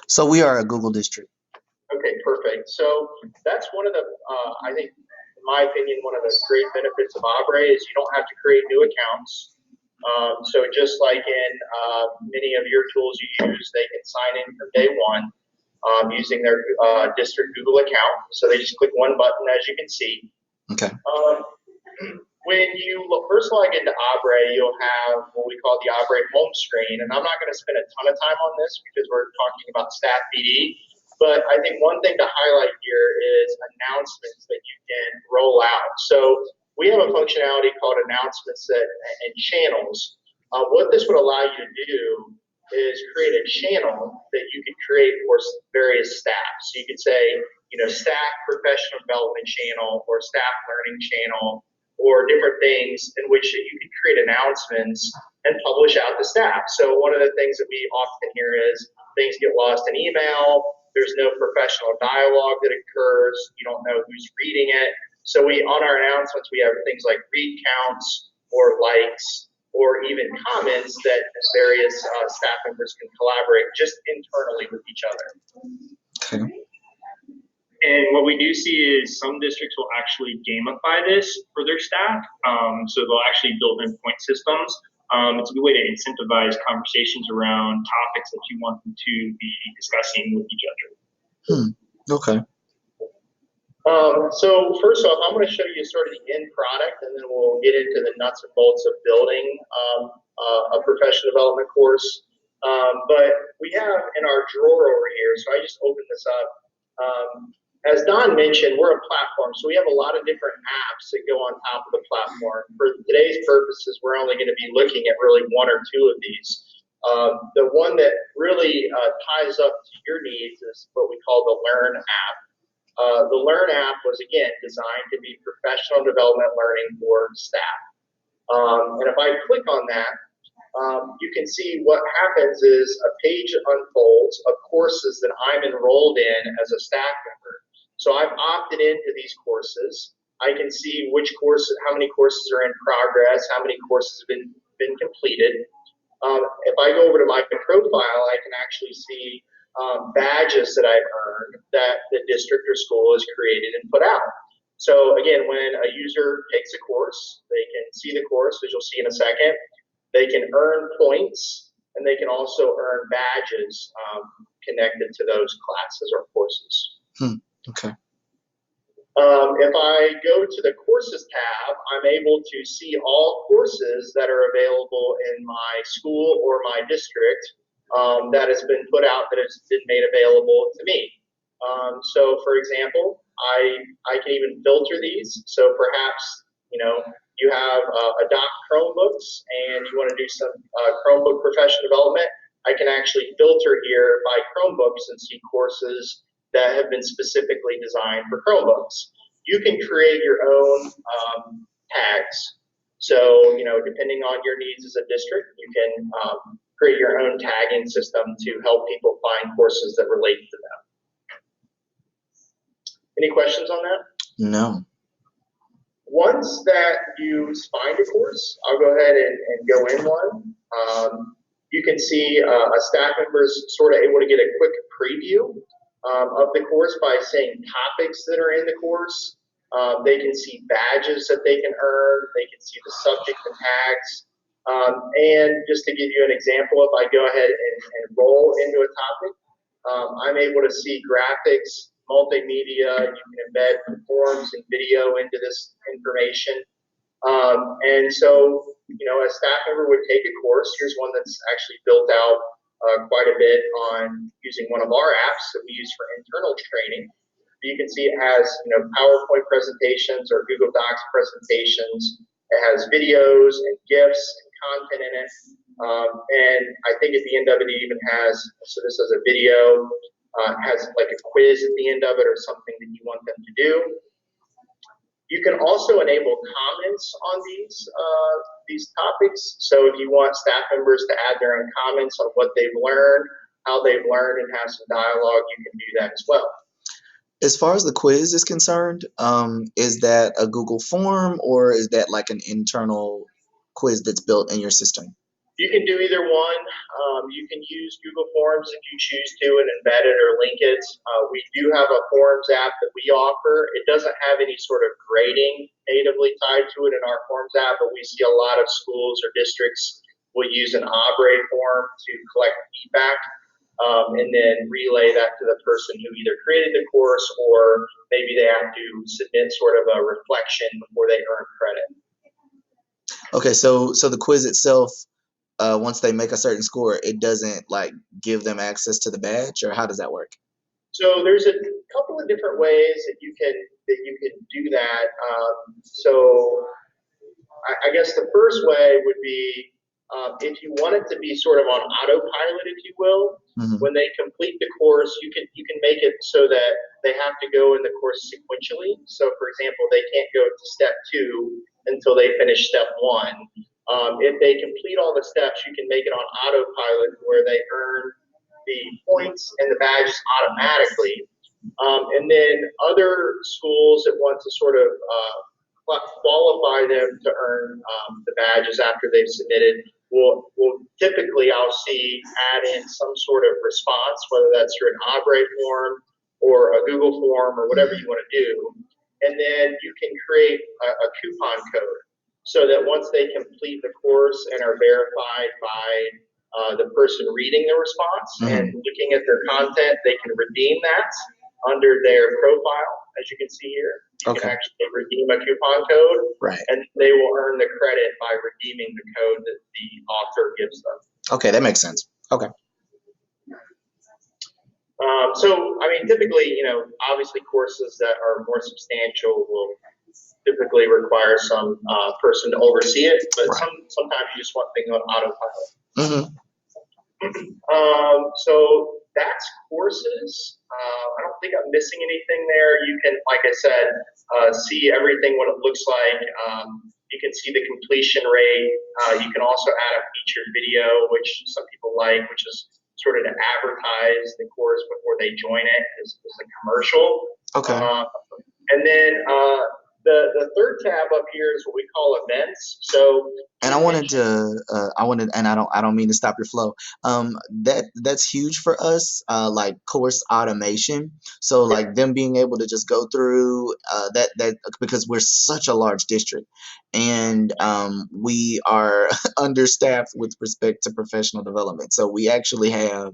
So we are a Google district. Okay, perfect. So that's one of the, I think, in my opinion, one of the great benefits of ABRE is you don't have to create new accounts. So just like in many of your tools you use, they can sign in from day one using their district Google account. So they just click one button, as you can see. Okay. When you first log into ABRE, you'll have what we call the ABRE home screen. And I'm not going to spend a ton of time on this because we're talking about staff PD. But I think one thing to highlight here is announcements that you can roll out. So we have a functionality called announcements and channels. What this would allow you to do is create a channel that you could create for various staff. So you could say, staff professional development channel or staff learning channel or different things in which you can create announcements and publish out to staff. So one of the things that we often hear is things get lost in email. There's no professional dialogue that occurs. You don't know who's reading it. So on our announcements, we have things like read counts or likes or even comments that various staff members can collaborate just internally with each other. Okay. And what we do see is some districts will actually gamify this for their staff. So they'll actually build in point systems. It's a good way to incentivize conversations around topics that you want them to be discussing with each other. Okay. So first off, I'm going to show you sort of the end product, and then we'll get into the nuts and bolts of building a professional development course. But we have in our drawer over here, so I just opened this up. As Don mentioned, we're a platform, so we have a lot of different apps that go on top of the platform. For today's purposes, we're only going to be looking at really one or two of these. The one that really ties up to your needs is what we call the Learn app. The Learn app was, again, designed to be professional development learning for staff. And if I click on that, you can see what happens is a page unfolds of courses that I'm enrolled in as a staff member. So I've opted into these courses. I can see which courses, how many courses are in progress, how many courses have been completed. If I go over to my profile, I can actually see badges that I've earned that the district or school has created and put out. So again, when a user takes a course, they can see the course, as you'll see in a second. They can earn points, and they can also earn badges connected to those classes or courses. Okay. If I go to the courses tab, I'm able to see all courses that are available in my school or my district that has been put out, that has been made available to me. So for example, I can even filter these. So perhaps, you have Adopt Chromebooks and you want to do some Chromebook professional development. I can actually filter here by Chromebooks and see courses that have been specifically designed for Chromebooks. You can create your own tags. So, depending on your needs as a district, you can create your own tagging system to help people find courses that relate to them. Any questions on that? No. Once that you find a course, I'll go ahead and go in one. You can see a staff member is sort of able to get a quick preview of the course by seeing topics that are in the course. They can see badges that they can earn. They can see the subject and tags. And just to give you an example, if I go ahead and roll into a topic, I'm able to see graphics, multimedia. You can embed forms and video into this information. And so, a staff member would take a course. Here's one that's actually built out quite a bit on using one of our apps that we use for internal training. You can see it has, PowerPoint presentations or Google Docs presentations. It has videos and GIFs and content in it. And I think at the end of it, it even has, so this is a video, has like a quiz at the end of it or something that you want them to do. You can also enable comments on these topics. So if you want staff members to add their own comments on what they've learned, how they've learned, and have some dialogue, you can do that as well. As far as the quiz is concerned, is that a Google form or is that like an internal quiz that's built in your system? You can do either one. You can use Google Forms if you choose to and embed it or link it. We do have a Forms app that we offer. It doesn't have any sort of grading natively tied to it in our Forms app, but we see a lot of schools or districts will use an ABRE form to collect feedback and then relay that to the person who either created the course or maybe they have to submit sort of a reflection before they earn credit. Okay, so the quiz itself, once they make a certain score, it doesn't like give them access to the badge, or how does that work? So there's a couple of different ways that you can do that. So I guess the first way would be if you want it to be sort of on autopilot, if you will. Mm-hmm. When they complete the course, you can make it so that they have to go in the course sequentially. So, for example, they can't go to step 2 until they finish step 1. If they complete all the steps, you can make it on autopilot where they earn the points and the badges automatically. And then other schools that want to sort of qualify them to earn the badges after they've submitted will typically, I'll see, add in some sort of response, whether that's through an ABRE form or a Google form or whatever you want to do. And then you can create a coupon code so that once they complete the course and are verified by the person reading the response and looking at their content, they can redeem that under their profile, as you can see here. You can actually redeem a coupon code, and they will earn the credit by redeeming the code that the author gives them. Okay, that makes sense. Okay. So, I mean, typically, obviously courses that are more substantial will typically require some person to oversee it, but sometimes you just want things on autopilot. So that's courses. I don't think I'm missing anything there. You can, like I said, see everything, what it looks like. You can see the completion rate. You can also add a featured video, which some people like, which is sort of to advertise the course before they join it as a commercial. Okay. And then the third tab up here is what we call events. So, and I wanted, and I don't mean to stop your flow. That's huge for us, like course automation. So like them being able to just go through that because we're such a large district, and we are understaffed with respect to professional development. So we actually have,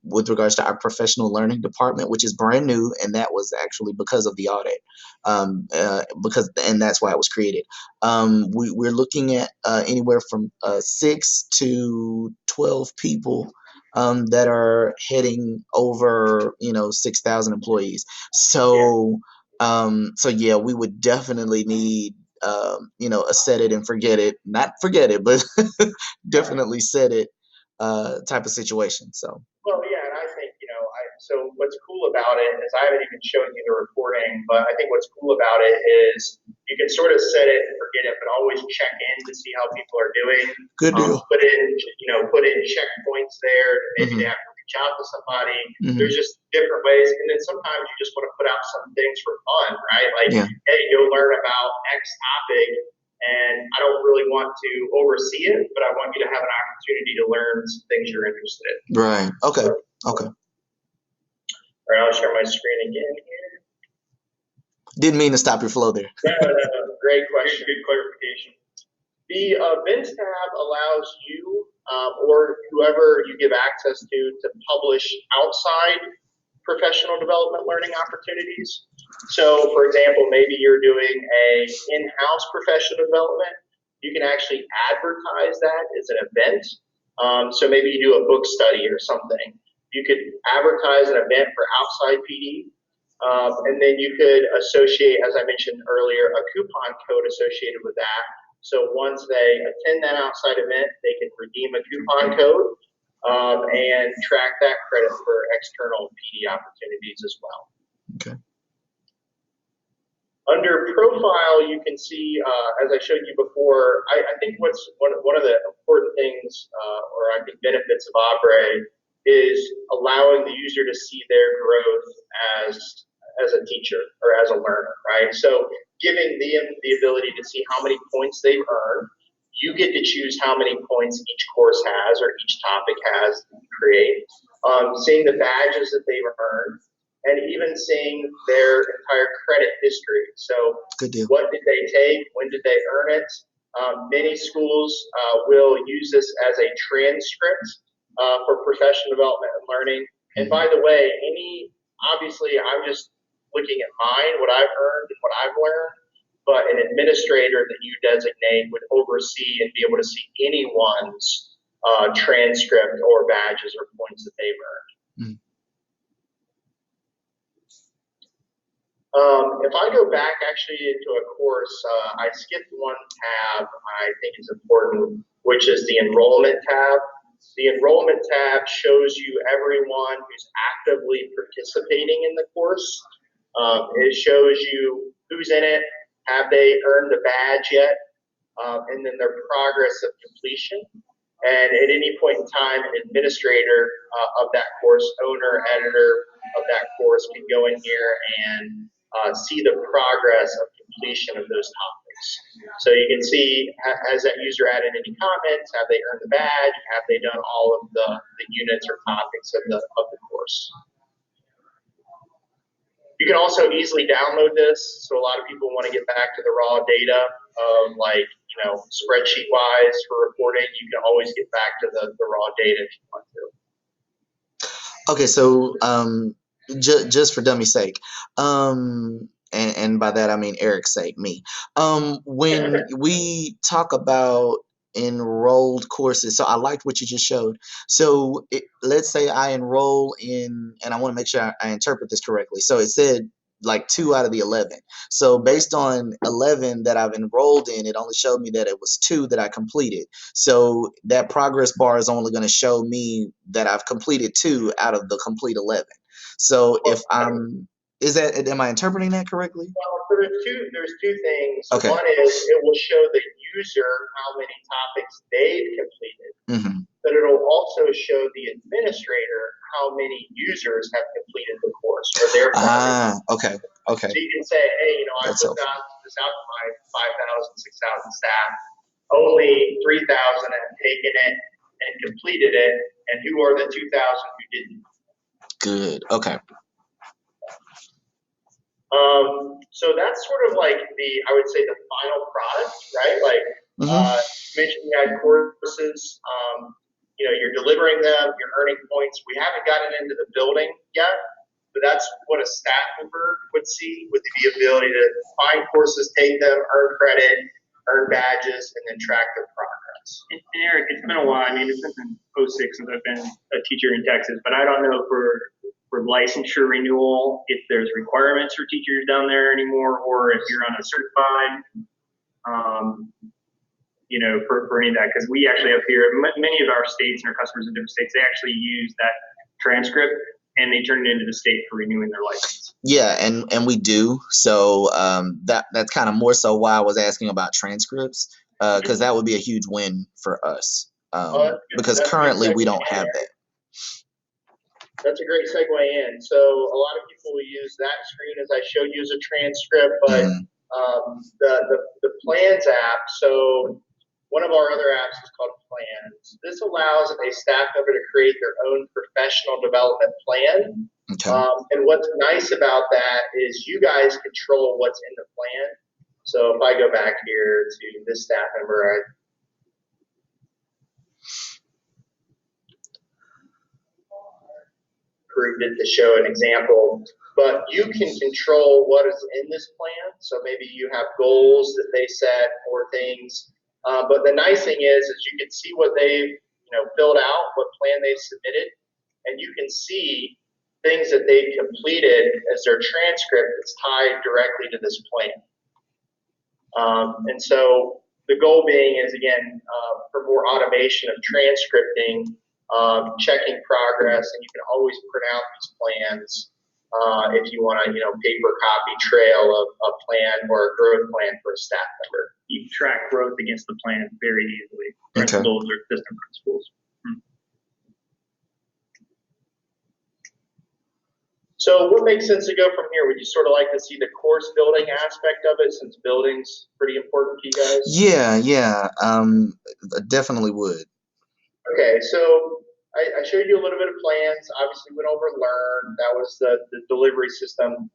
with regards to our professional learning department, which is brand new, and that was actually because of the audit, and that's why it was created. We're looking at anywhere from 6 to 12 people that are heading over 6,000 employees. So yeah, we would definitely need a set it and forget it, not forget it, but definitely set it type of situation. So. Well, yeah, and I think, so what's cool about it is I haven't even shown you the reporting, but I think what's cool about it is you can sort of set it and forget it, but always check in to see how people are doing. Good deal. Put in checkpoints there. Maybe they have to reach out to somebody. There's just different ways. And then sometimes you just want to put out some things for fun, right? Like, hey, you'll learn about X topic, and I don't really want to oversee it, but I want you to have an opportunity to learn some things you're interested in. Right. Okay. Okay. All right, I'll share my screen again here. Didn't mean to stop your flow there. No. Great question. Good clarification. The events tab allows you or whoever you give access to publish outside professional development learning opportunities. So, for example, maybe you're doing a in-house professional development. You can actually advertise that as an event. So maybe you do a book study or something. You could advertise an event for outside PD, and then you could associate, as I mentioned earlier, a coupon code associated with that. So once they attend that outside event, they can redeem a coupon code and track that credit for external PD opportunities as well. Okay. Under profile, you can see, as I showed you before, I think what's one of the important things, or I think benefits of ABRE, is allowing the user to see their growth as a teacher or as a learner, right? So giving them the ability to see how many points they've earned, You get to choose how many points each course has or each topic has that you create. Seeing the badges that they've earned, and even seeing their entire credit history. So Good deal. what did they take? When did they earn it? Many schools will use this as a transcript for professional development and learning. And by the way, obviously I'm just looking at mine, what I've earned and what I've learned, but an administrator that you designate would oversee and be able to see anyone's transcript or badges or points that they've earned. If I go back actually into a course, I skipped one tab I think is important, which is the enrollment tab. The enrollment tab shows you everyone who's actively participating in the course. It shows you who's in it, have they earned the badge yet, and then their progress of completion. And at any point in time, an administrator of that course, owner, editor of that course can go in here and see the progress of completion of those topics. So you can see, has that user added any comments? Have they earned the badge? Have they done all of the units or topics of the course? You can also easily download this. So a lot of people want to get back to the raw data of spreadsheet wise for reporting. You can always get back to the raw data if you want to. Okay, so just for dummy's sake, and by that I mean Eric's sake, me. When we talk about enrolled courses, so I liked what you just showed. So let's say I enroll in, and I want to make sure I interpret this correctly. So it said like 2 out of the 11. So based on 11 that I've enrolled in, it only showed me that it was 2 that I completed. So that progress bar is only going to show me that I've completed 2 out of the complete 11. So if am I interpreting that correctly? Well, there's two things. Okay. One is it will show the user how many topics they've completed, but it'll also show the administrator how many users have completed the course or their progress. Okay. So you can say, hey, I put this out to my 5,000, 6,000 staff. Only 3,000 have taken it and completed it, and who are the 2,000 who didn't? Good. Okay. So that's sort of like I would say the final product, right? Like you mentioned, you had courses, you're delivering them, you're earning points. We haven't gotten into the building yet, but that's what a staff member would see, with the ability to find courses, take them, earn credit, earn badges, and then track their progress. And Eric, it's been a while. I mean, it's been 06 since I've been a teacher in Texas, but I don't know for licensure renewal if there's requirements for teachers down there anymore, or if you're on a certified, for any of that, because we actually have here, many of our states and our customers in different states, they actually use that transcript and they turn it into the state for renewing their license. Yeah, and we do. So that's kind of more so why I was asking about transcripts, because that would be a huge win for us, because currently we don't have that. That's a great segue in. So a lot of people will use that screen as I showed you as a transcript, but the Plans app, so one of our other apps is called Plans. This allows a staff member to create their own professional development plan. Okay. And what's nice about that is you guys control what's in the plan. So if I go back here to this staff member, approved it to show an example, but you can control what is in this plan. So maybe you have goals that they set or things. But the nice thing is you can see what they've filled out, what plan they've submitted, and you can see things that they've completed as their transcript that's tied directly to this plan. And so the goal being is, again, for more automation of transcripting, checking progress, and you can always print out these plans if you want a paper copy trail of a plan or a growth plan for a staff member. You can track growth against the plan very easily. Okay. Principles or system principles. So what makes sense to go from here? Would you sort of like to see the course building aspect of it, since building's pretty important to you guys? Yeah, yeah, definitely would. Okay, so I showed you a little bit of plans. Obviously, went over Learn. That was the delivery system.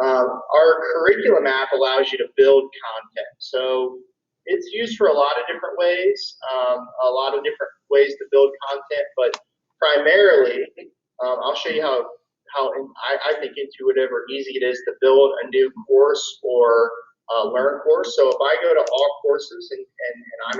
Our curriculum app allows you to build content. So it's used for a lot of different ways, a lot of different ways to build content, but primarily, I'll show you I think intuitive or easy it is to build a new course or learn course. So if I go to all courses and I'm